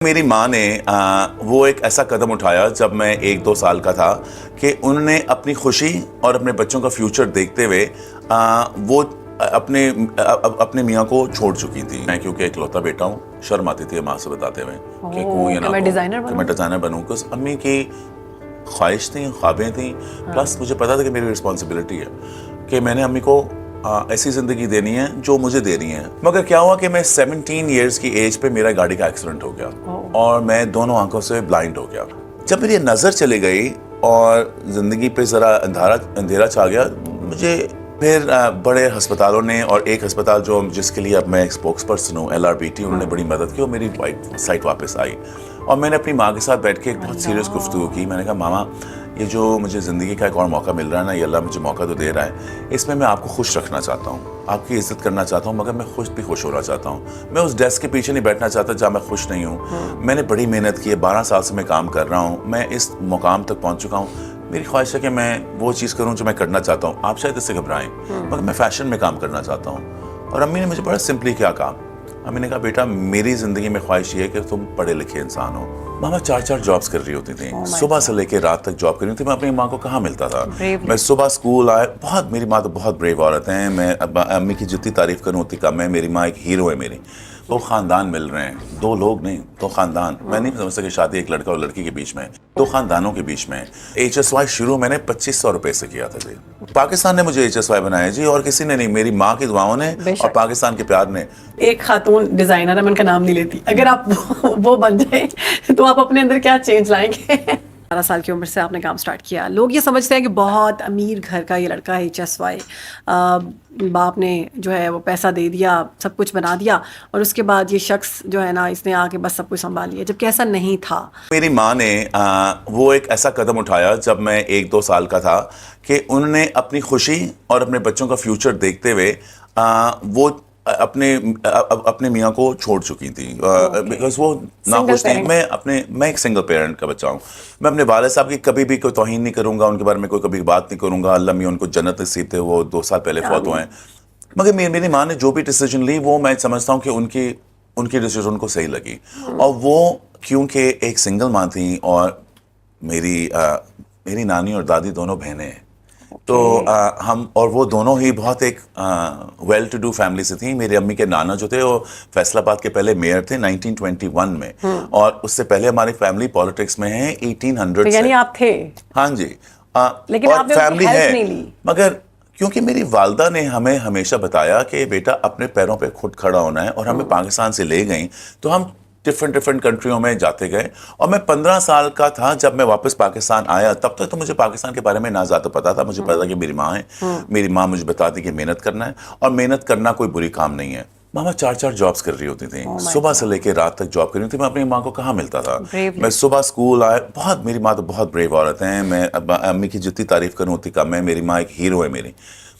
میری ماں نے وہ ایک ایسا قدم اٹھایا جب میں 1-2 سال کا تھا کہ انہوں نے اپنی خوشی اور اپنے بچوں کا فیوچر دیکھتے ہوئے وہ اپنے میاں کو چھوڑ چکی تھی. میں کیونکہ اکلوتا بیٹا ہوں, شرم آتی تھی ماں سے بتاتے ہوئے کہ میں ڈیزائنر بنوں. امی کی خواہش تھیں, خوابیں تھیں, پلس مجھے پتا تھا کہ میری رسپانسبلٹی ہے کہ میں نے امی کو ایسی زندگی دینی ہے جو مجھے دینی ہے. مگر کیا ہوا کہ میں 17 ایئرس کی ایج پہ میرا گاڑی کا ایکسیڈنٹ ہو گیا اور میں دونوں آنکھوں سے بلائنڈ ہو گیا. جب میری نظر چلی گئی اور زندگی پہ ذرا اندھیرا چھا گیا, مجھے پھر بڑے ہسپتالوں نے, اور ایک ہسپتال جو جس کے لیے اب میں ایک اسپوکس پرسن ہوں, LRBT, انہوں نے بڑی مدد کی اور میری سائٹ واپس آئی. اور میں نے اپنی ماں کے ساتھ بیٹھ کے ایک بہت سیریس گفتگو کی. میں نے کہا ماما, یہ جو مجھے زندگی کا ایک اور موقع مل رہا ہے نا, یہ اللہ مجھے موقع تو دے رہا ہے, اس میں آپ کو خوش رکھنا چاہتا ہوں, آپ کی عزت کرنا چاہتا ہوں, مگر میں خود بھی خوش ہونا چاہتا ہوں. میں اس ڈیسک کے پیچھے نہیں بیٹھنا چاہتا جہاں میں خوش نہیں ہوں. میں نے بڑی محنت کی ہے, 12 سال سے میں کام کر رہا ہوں, میں اس مقام تک پہنچ چکا ہوں. میری خواہش ہے کہ میں وہ چیز کروں جو میں کرنا چاہتا ہوں. آپ شاید اس سے گھبرائیں, مگر میں فیشن میں کام کرنا چاہتا ہوں. اور امی نے مجھے بڑا سمپلی کیا کہا. امی نے کہا بیٹا, میری زندگی میں خواہش یہ ہے کہ تم پڑھے لکھے انسان ہو. ماما 4 جابس کر رہی ہوتی تھیں, صبح سے لے کے رات تک جاب کر رہی ہوتی. میں اپنی ماں کو کہاں ملتا تھا. میں صبح اسکول آئے, میری ماں تو بہت بریو عورت ہیں, میں امی کی جتنی تعریف کروں اتنی کم ہے. میری ماں ایک ہیرو ہے میری. 2 خاندان مل رہے ہیں, 2 لوگ نہیں, 2 خاندان. میں نہیں سمجھتا کہ شادی ایک لڑکا اور لڑکی کے بیچ میں, 2 خاندانوں کے بیچ میں. HSY شروع میں نے 2500 روپے سے کیا تھا جی. پاکستان نے مجھے HSY بنایا جی, اور کسی نے نہیں, میری ماں کی دعاؤں نے اور پاکستان کے پیار نے. ایک خاتون ڈیزائنر ہے, میں ان کا نام نہیں لیتی, اگر آپ وہ بن جائیں تو آپ اپنے اندر کیا چینج لائیں گے؟ 12 سال کی عمر سے آپ نے کام سٹارٹ کیا. لوگ یہ سمجھتے ہیں کہ بہت امیر گھر کا یہ لڑکا ہے, HSY, باپ نے جو ہے وہ پیسہ دے دیا, سب کچھ بنا دیا, اور اس کے بعد یہ شخص جو ہے نا, اس نے آ کے بس سب کچھ سنبھال لیا, جبکہ ایسا نہیں تھا. میری ماں نے وہ ایک ایسا قدم اٹھایا جب میں 1-2 سال کا تھا کہ انہوں نے اپنی خوشی اور اپنے بچوں کا فیوچر دیکھتے ہوئے وہ اپنے میاں کو چھوڑ چکی تھی. بیکاز وہ ناخوش تھی. میں ایک سنگل پیرنٹ کا بچہ ہوں. میں اپنے والد صاحب کی کبھی بھی کوئی توہین نہیں کروں گا, ان کے بارے میں کوئی کبھی بات نہیں کروں گا. اللہ میاں ان کو جنت نصیب تھے, وہ 2 سال پہلے فوت ہوئے ہیں. مگر میری ماں نے جو بھی ڈیسیجن لی, وہ میں سمجھتا ہوں کہ ان کی ڈیسیجن کو صحیح لگی. اور وہ کیونکہ ایک سنگل ماں تھیں, اور میری نانی اور دادی دونوں بہنیں ہیں, تو ہم اور وہ دونوں ہی بہت ایک ویل ٹو ڈو فیملی سے تھیں. میری امی کے نانا جو تھے وہ فیصل آباد کے پہلے میئر تھے 1921 میں, اور اس سے پہلے ہماری فیملی پالیٹکس میں ہے 1800 سے. یعنی آپ تھے؟ ہاں جی, لیکن آپ نے فیملی ہے. نہیں لی. مگر کیونکہ میری والدہ نے ہمیں ہمیشہ بتایا کہ بیٹا اپنے پیروں پہ خود کھڑا ہونا ہے, اور ہمیں پاکستان سے لے گئیں تو ہم ڈفرینٹ کنٹریوں میں جاتے گئے. اور میں 15 سال کا تھا جب میں واپس پاکستان آیا. تب تک تو مجھے پاکستان کے بارے میں نہ زیادہ پتا تھا. مجھے پتا کہ میری ماں ہے, میری ماں مجھے بتاتی کہ محنت کرنا ہے, اور محنت کرنا کوئی بری کام نہیں ہے. ماما 4 جابس کر رہی ہوتی تھیں, صبح سے لے کے رات تک جاب کر رہی ہوتی. میں اپنی ماں کو کہاں ملتا تھا. میں صبح اسکول آئے, میری ماں تو بہت بریو عورت ہیں, میں امی کی جتنی تعریف کروں اتنی کم ہے. میری ماں ایک ہیرو ہے میری.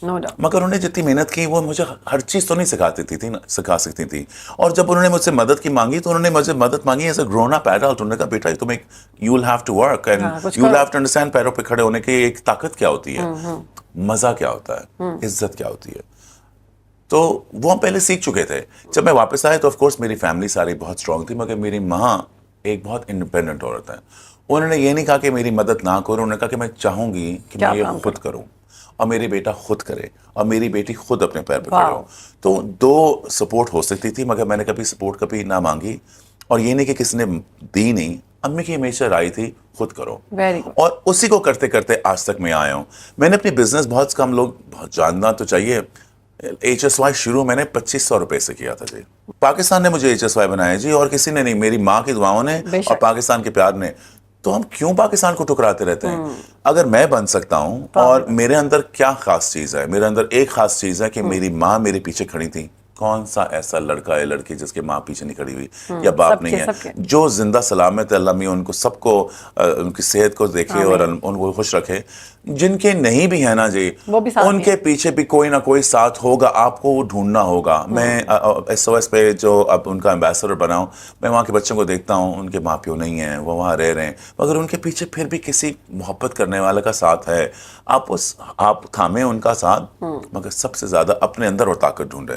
مگر انہوں نے جتنی محنت کی, وہ مجھے ہر چیز تو نہیں سکھا سکتی تھی. اور جب انہوں نے مجھ سے مدد کی مانگی, تو انہوں نے مجھے مدد مانگی as a grown up adult. انہوں نے کہا بیٹا تم ایک you will have to work and you will have to understand پیروں پہ کھڑے ہونے کی ایک طاقت کیا ہوتی ہے, مزہ کیا ہوتا ہے, عزت کیا ہوتی ہے. تو وہ ہم پہلے سیکھ چکے تھے. جب میں واپس آیا تو آف کورس میری فیملی ساری بہت اسٹرانگ تھی, مگر میری ماں ایک بہت انڈیپینڈنٹ عورت ہے. انہوں نے یہ نہیں کہا کہ میری مدد نہ کرو, انہوں نے کہا کہ میں چاہوں گی کہ میں یہ خود کروں, اور میری بیٹا خود کرے, اور میری بیٹی خود اپنے پیر پہ کھڑے ہو. تو 2 سپورٹ ہو سکتی تھی, مگر میں نے کبھی سپورٹ کبھی نہ مانگی. اور یہ نہیں کہ کسی نے دی نہیں, امی کی ہمیشہ رائے تھی خود کرو, اور اسی کو کرتے کرتے آج تک میں آیا ہوں. میں نے اپنی بزنس بہت کم لوگ جاننا تو چاہیے, HSY شروع میں نے 2500 روپے سے کیا تھا جی. پاکستان نے مجھے HSY بنایا جی, اور کسی نے نہیں, میری ماں کی دعاؤں نے اور پاکستان کے پیار نے. تو ہم کیوں پاکستان کو ٹکراتے رہتے ہیں؟ اگر میں بن سکتا ہوں, اور میرے اندر کیا خاص چیز ہے, میرے اندر ایک خاص چیز ہے کہ میری ماں میرے پیچھے کھڑی تھی. کون سا ایسا لڑکا ہے لڑکی جس کے ماں پیچھے نہیں کھڑی ہوئی, یا باپ نہیں ہے جو زندہ سلامت ہے, اللہ میاں ان کو سب کو ان کی صحت کو دیکھے اور ان کو خوش رکھے. جن کے نہیں بھی ہیں نا جی, ان کے پیچھے بھی کوئی نہ کوئی ساتھ ہوگا, آپ کو وہ ڈھونڈنا ہوگا. میں SOS پہ جو اب ان کا ایمبیسڈر بنا ہوں, میں وہاں کے بچوں کو دیکھتا ہوں, ان کے ماں پیو نہیں ہیں, وہ وہاں رہ رہے ہیں, مگر ان کے پیچھے پھر بھی کسی محبت کرنے والے کا ساتھ ہے. آپ تھامیں ان کا ساتھ, مگر سب سے زیادہ اپنے اندر اور طاقت ڈھونڈیں.